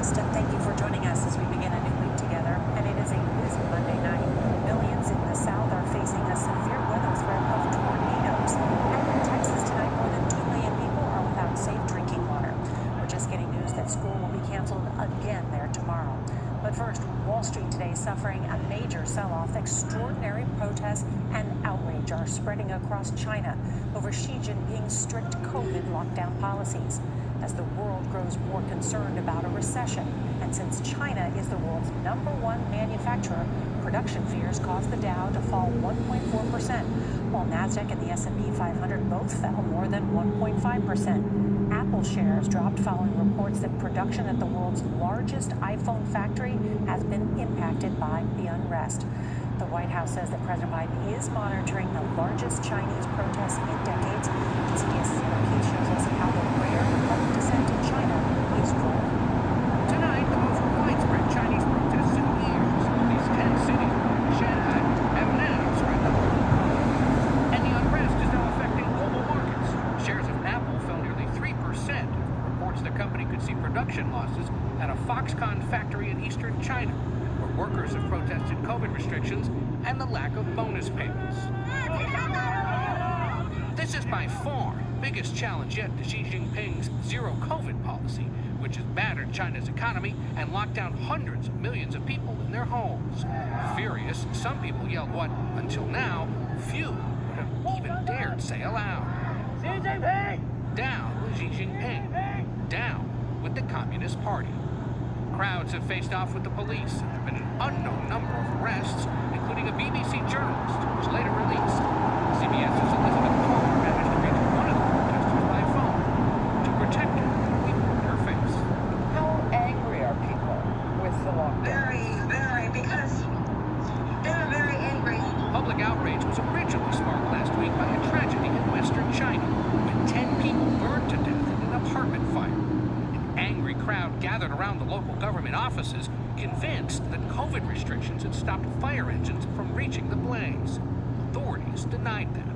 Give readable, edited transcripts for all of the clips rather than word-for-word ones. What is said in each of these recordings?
West, and thank you for joining us as we begin a new week together. And it is a busy Monday night. Millions in the South are facing a severe weather threat of tornadoes. And in Texas tonight, more than 2 million people are without safe drinking water. We're just getting news that school will be canceled again there tomorrow. But first, Wall Street today suffering a major sell-off. Extraordinary protests and outrage are spreading across China over Xi Jinping's strict COVID lockdown policies. As the world grows more concerned about a recession, and since China is the world's #1 manufacturer, production fears caused the Dow to fall 1.4%, while Nasdaq and the S&P 500 both fell more than 1.5%. Apple shares dropped following reports that production at the world's largest iPhone factory has been impacted by the unrest. The White House says that President Biden is monitoring the largest Chinese protests in decades. CBS's Marquis shows us how the rare public dissent in China is growing. Tonight, the most widespread Chinese protests in years. These 10 cities, like Shanghai, have now spread the whole world. And the unrest is now affecting global markets. Shares of Apple fell nearly 3%. Reports the company could see production losses at a Foxconn factory in eastern China, where workers have protested COVID restrictions and the lack of bonus payments. This is by far the biggest challenge yet to Xi Jinping's zero COVID policy, which has battered China's economy and locked down hundreds of millions of people in their homes. Furious, some people yelled what, until now, few would have even dared say aloud. Xi Jinping! Down with Xi Jinping. Down with the Communist Party. Crowds have faced off with the police, and there have been an unknown number of arrests, including a BBC journalist who was later released. CBS's Elizabeth managed to reach one of the protesters by phone. To protect her, we poured her face. How angry are people with the lockdown? Very, because they're very angry. Public outrage was originally sparked last week by a tragedy in western China, when 10 people burned to death in an apartment fire. An angry crowd gathered around the local government offices, convinced that COVID restrictions had stopped fire engines from reaching the blaze. Authorities denied that.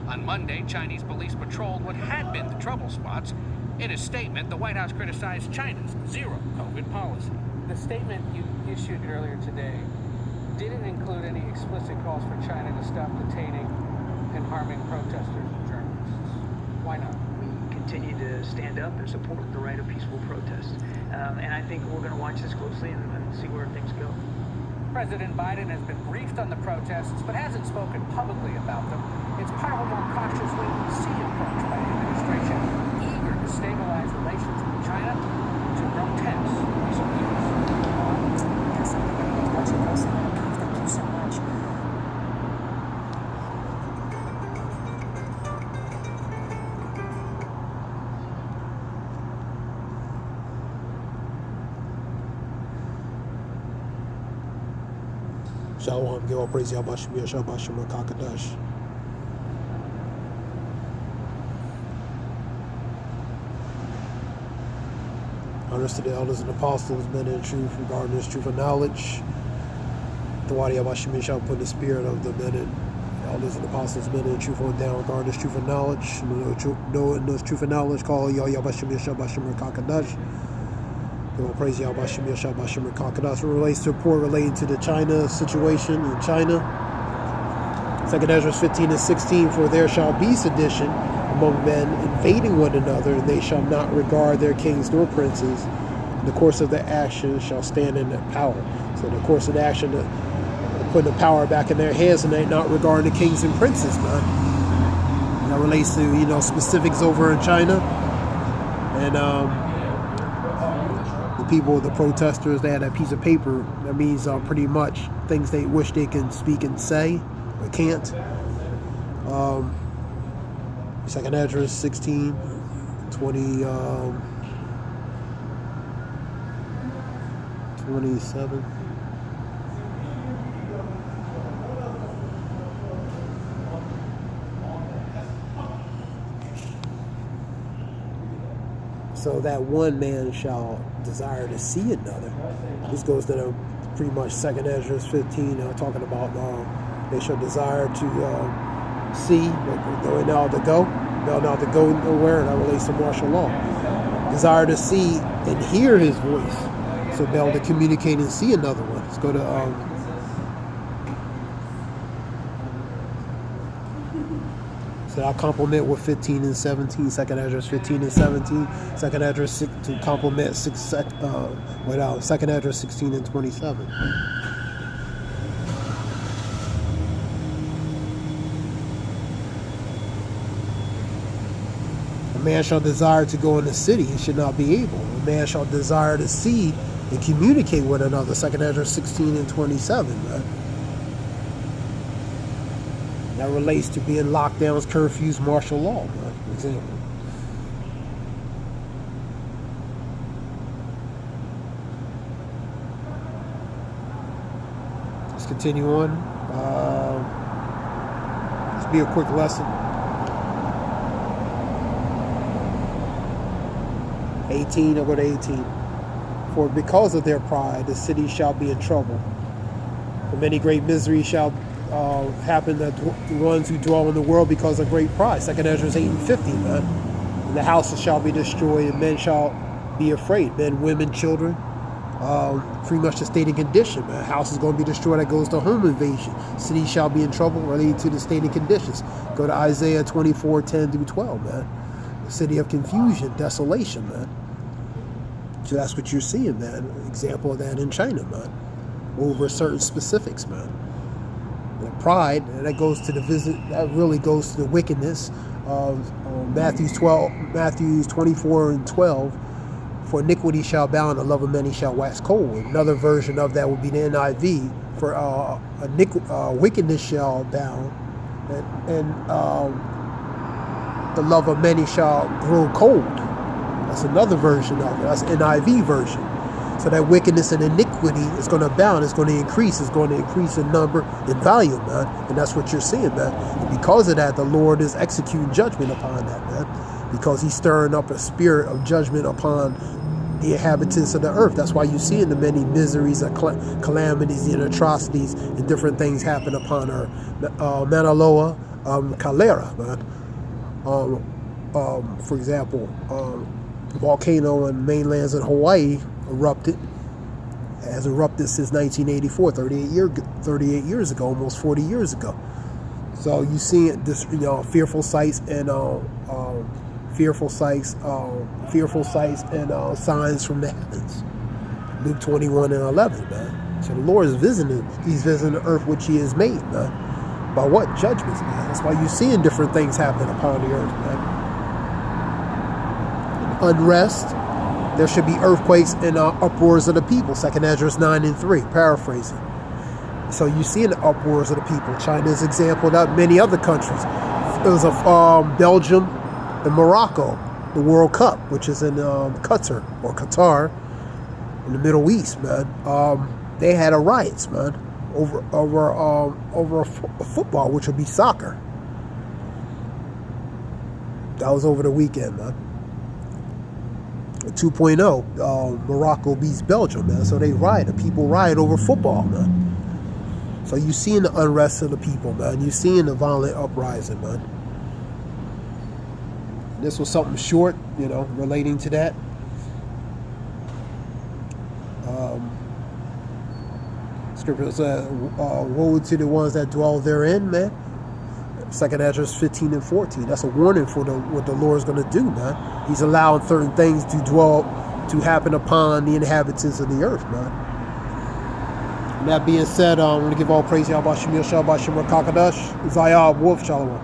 On Monday, Chinese police patrolled what had been the trouble spots. In a statement, the White House criticized China's zero COVID policy. The statement you issued earlier today didn't include any explicit calls for China to stop detaining and harming protesters and journalists. Why not? We continue to stand up and support the right of peaceful protest. And I think we're going to watch this closely and see where things go. President Biden has been briefed on the protests, but hasn't spoken publicly about them. It's part of a more cautious wait-and-see approach by the administration, eager to stabilize relations with China, which have grown tense in recent years. Yes, I'm going to watch it closely. Thank you so much. Shalom, give all praise, Yahweh Shemir, Shabbat Shemir, Kakadash. Honors to the elders and apostles, men in truth, regarding this truth of knowledge. The Wadi Yahweh Shemir shall put the spirit of the men and elders and apostles, men in truth on down, regarding this truth of knowledge. Knowing this truth of knowledge, call Yahweh Shemir, Shabbat Shemir, Kakadash. Give all praise, Yahweh Shemir, Shabbat Shemir, Kakadash. It relates to a report relating to the China situation in China. 2nd Ezra 15 and 16, for there shall be sedition among men, invading one another, and they shall not regard their kings nor princes. In the course of the action shall stand in their power. So the course of the action, putting the power back in their hands, and they not regarding the kings and princes, man. That relates to, specifics over in China. And the people, the protesters, they had that piece of paper. That means pretty much things they wish they can speak and say, but can't. 2nd Ezra 16, 20, 27. So that one man shall desire to see another. This goes to the pretty much 2nd Ezra 15, talking about they shall desire to see, but knowing not to go, not to go nowhere, and that relates to martial law. Desire to see and hear his voice. also be able to communicate and see another one. Let's go to so I'll complement with 15 and 17. Second address 15 and 17. Second address to complement second address 16 and 27. A man shall desire to go in the city and should not be able. A man shall desire to see and communicate with another. Second address 16 and 27, man. That relates to being lockdowns, curfews, martial law, man, for example. Let's continue on. This be a quick lesson. 18, I'll go to 18. For because of their pride, the city shall be in trouble. For many great miseries shall happen to the ones who dwell in the world because of great pride. Second Ezra 8 and 50, man. And the houses shall be destroyed, and men shall be afraid. Men, women, children. Pretty much the state and condition, man. House is going to be destroyed. That goes to home invasion. City shall be in trouble related to the state and conditions. Go to Isaiah 24, 10 through 12, man. The city of confusion, desolation, man. So that's what you're seeing, man. Example of that in China, man. Over certain specifics, man. And pride, and that goes to the visit. That really goes to the wickedness of Matthew 24 and 12. For iniquity shall abound, the love of many shall wax cold. Another version of that would be the NIV. For wickedness shall abound, and the love of many shall grow cold. That's another version of it. That's NIV version. So that wickedness and iniquity is going to abound. It's going to increase. It's going to increase in number and value, man. And that's what you're seeing, man. And because of that, the Lord is executing judgment upon that, man. Because he's stirring up a spirit of judgment upon the inhabitants of the earth. That's why you're seeing the many miseries and calamities and atrocities and different things happen upon her. Mauna Loa, cholera, man. For example, volcano in mainlands in Hawaii has erupted since 1984, 38 years ago, almost 40 years ago. So you see this, fearful sights and signs from the heavens. Luke 21 and 11, man. So the Lord is visiting. He's visiting the earth which he has made, man. By what? Judgments, man. That's why you're seeing different things happen upon the earth, man. Unrest. There should be earthquakes and uproars of the people. Second Esdras 9 and 3, paraphrasing. So you see the uproars of the people. China's example, that many other countries. It was Belgium and Morocco, the World Cup, which is in Qatar, in the Middle East, man. They had riots, man, over football, which would be soccer. That was over the weekend, man. 2.0, Morocco beats Belgium, man. So they riot. People riot over football, man. So you seeing the unrest of the people, man. You seeing the violent uprising, man. This was something short, relating to that. Scripture says, woe to the ones that dwell therein, man. Second Esdras 15 and 14. That's a warning for what the Lord's going to do, man. He's allowing certain things to happen upon the inhabitants of the earth, man. And that being said, I'm going to give all praise to Yahweh Shem Yahshua Shem Rakakadash, Zayah Wolf Shalom.